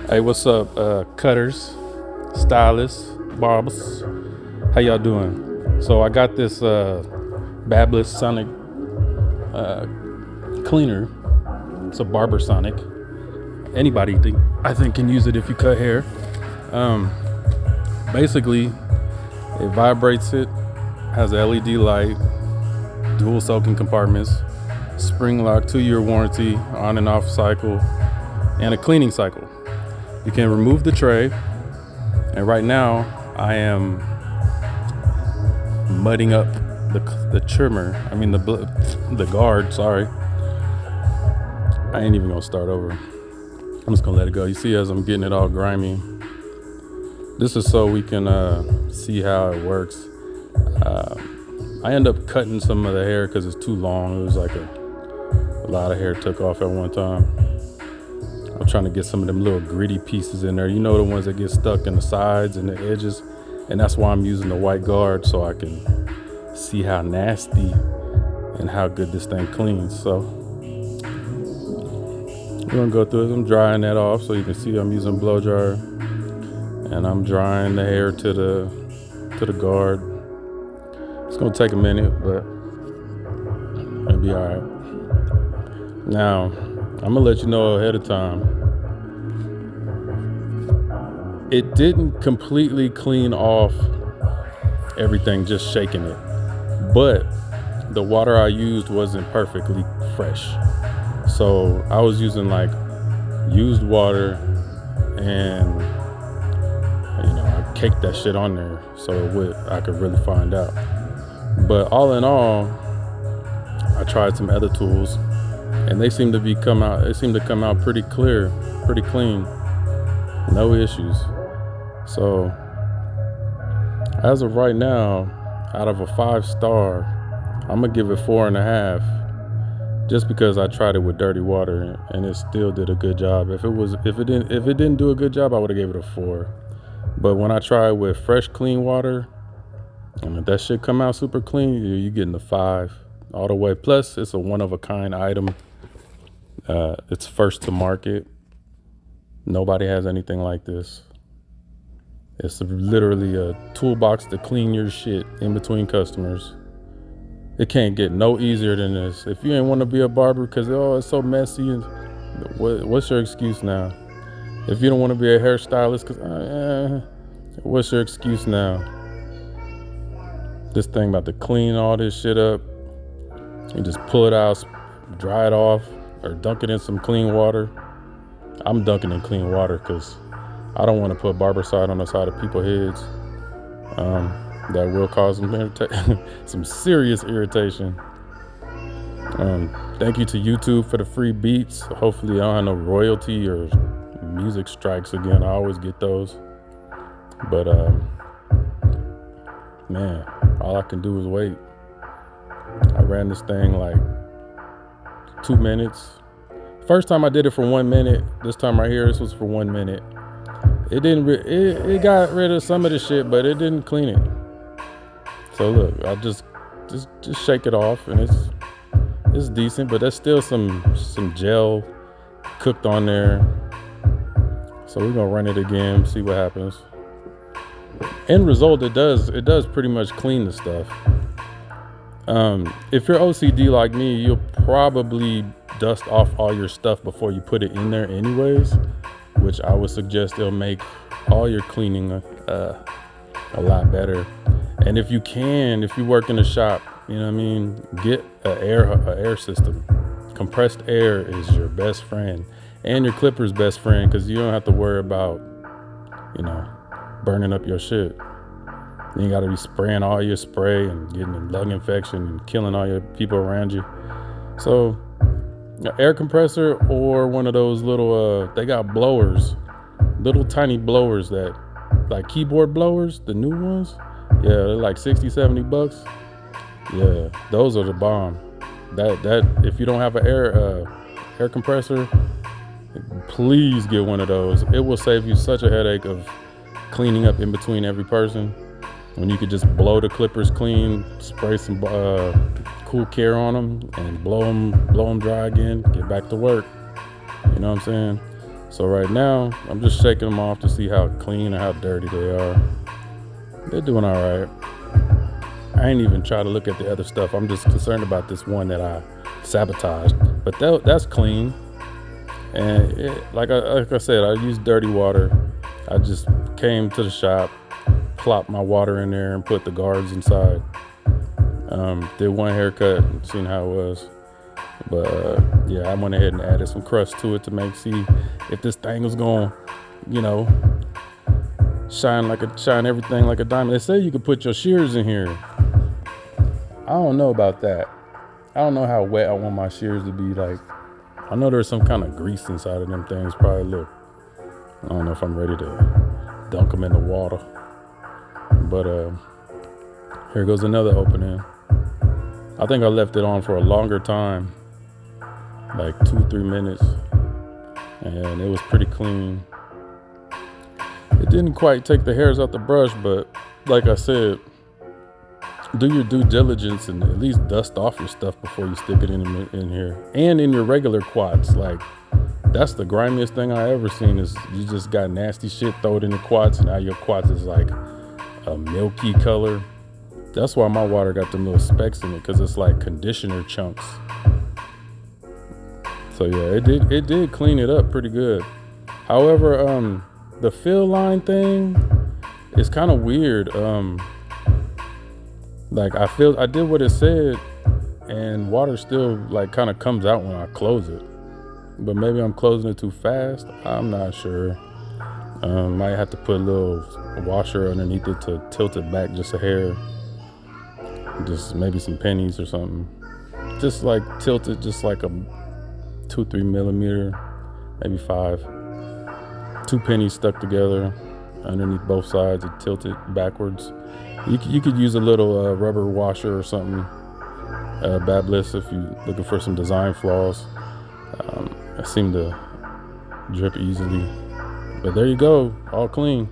Hey, what's up, cutters, stylists, barbers? How y'all doing? So I got this Babyliss Sonic cleaner. It's a Barber Sonic. Anybody I think can use it if you cut hair. Basically, it vibrates it, has a LED light, dual soaking compartments, spring lock, 2-year warranty, on and off cycle, and a cleaning cycle. You can remove the tray, and right now I am mudding up the trimmer. I mean the guard. Sorry, I ain't even gonna start over. I'm just gonna let it go. You see, as I'm getting it all grimy. This is so we can see how it works. I end up cutting some of the hair because it's too long. It was like a lot of hair took off at one time. I'm trying to get some of them little gritty pieces in there. You know, the ones that get stuck in the sides and the edges. And that's why I'm using the white guard, so I can see how nasty and how good this thing cleans. So we're gonna go through it. I'm drying that off so you can see I'm using a blow dryer. And I'm drying the hair to the guard. It's gonna take a minute, but it'll be all right. Now, I'm gonna let you know ahead of time. It didn't completely clean off everything just shaking it, but the water I used wasn't perfectly fresh. So I was using like used water, and I caked that shit on there so I could really find out. But all in all, I tried some other tools, and they seem to come out pretty clear, pretty clean, no issues. So as of right now, out of a 5-star, I'm gonna give it 4.5, just because I tried it with dirty water and it still did a good job. If it didn't do a good job, I would have gave it a 4. But when I tried with fresh, clean water, and if that shit come out super clean, you're getting a 5 all the way. Plus, it's a one-of-a-kind item. It's first to market. Nobody has anything like this. It's literally a toolbox to clean your shit in between customers. It can't get no easier than this. If you ain't want to be a barber because it's so messy, and what's your excuse now? If you don't want to be a hairstylist, because what's your excuse now? This thing about to clean all this shit up. You just pull it out, dry it off, or dunk it in some clean water. I'm dunking in clean water because I don't want to put barbicide on the side of people's heads. That will cause some serious irritation. Thank you to YouTube for the free beats. Hopefully I don't have no royalty or music strikes again. I always get those. But man, all I can do is wait. I ran this thing like 2 minutes. First time I did it for 1 minute. This time right here, this was for 1 minute. It didn't. It got rid of some of the shit, but it didn't clean it. So look, I just shake it off, and it's decent, but there's still some gel cooked on there. So we're gonna run it again, see what happens. End result, it does pretty much clean the stuff. If you're OCD like me, you'll probably dust off all your stuff before you put it in there anyways, which I would suggest it'll make all your cleaning a lot better. And if you work in a shop, you know what I mean, get an air system. Compressed air is your best friend and your clipper's best friend, because you don't have to worry about, burning up your shit. You got to be spraying all your spray and getting a lung infection and killing all your people around you. So an air compressor, or one of those little, they got blowers, little tiny blowers that, like keyboard blowers, the new ones. Yeah, they're like 60, 70 bucks. Yeah, those are the bomb. That if you don't have an air compressor, please get one of those. It will save you such a headache of cleaning up in between every person, when you could just blow the clippers clean, spray some cool care on them, and blow them dry again, get back to work. You know what I'm saying? So right now, I'm just shaking them off to see how clean or how dirty they are. They're doing all right. I ain't even try to look at the other stuff. I'm just concerned about this one that I sabotaged. But that's clean. And like I said, I used dirty water. I just came to the shop, plopped my water in there, and put the guards inside. Did one haircut and seen how it was. But yeah, I went ahead and added some crust to it to see if this thing was going, shine everything like a diamond. They say you could put your shears in here. I don't know about that. I don't know how wet I want my shears to be. Like, I know there's some kind of grease inside of them things. Probably look. I don't know if I'm ready to dunk them in the water. But here goes another opening. I think I left it on for a longer time, like 2-3 minutes, and it was pretty clean. It didn't quite take the hairs out the brush, but like I said, do your due diligence and at least dust off your stuff before you stick it in here. And in your regular quads, like, that's the grimiest thing I ever seen, is you just got nasty shit, throw it in the quads, and now your quads is like a milky color. That's why my water got them little specks in it, because it's like conditioner chunks. So yeah, it did clean it up pretty good. However, the fill line thing is kind of weird. Like, I did what it said, and water still like kind of comes out when I close it. But maybe I'm closing it too fast. I'm not sure. Might have to put a little washer underneath it to tilt it back just a hair. Just maybe some pennies or something. Just like tilt it just like a 2-3 millimeter, maybe 5. 2 pennies stuck together underneath both sides and tilt it backwards. You could use a little rubber washer or something, Babyliss, if you're looking for some design flaws. It seemed to drip easily. But there you go, all clean.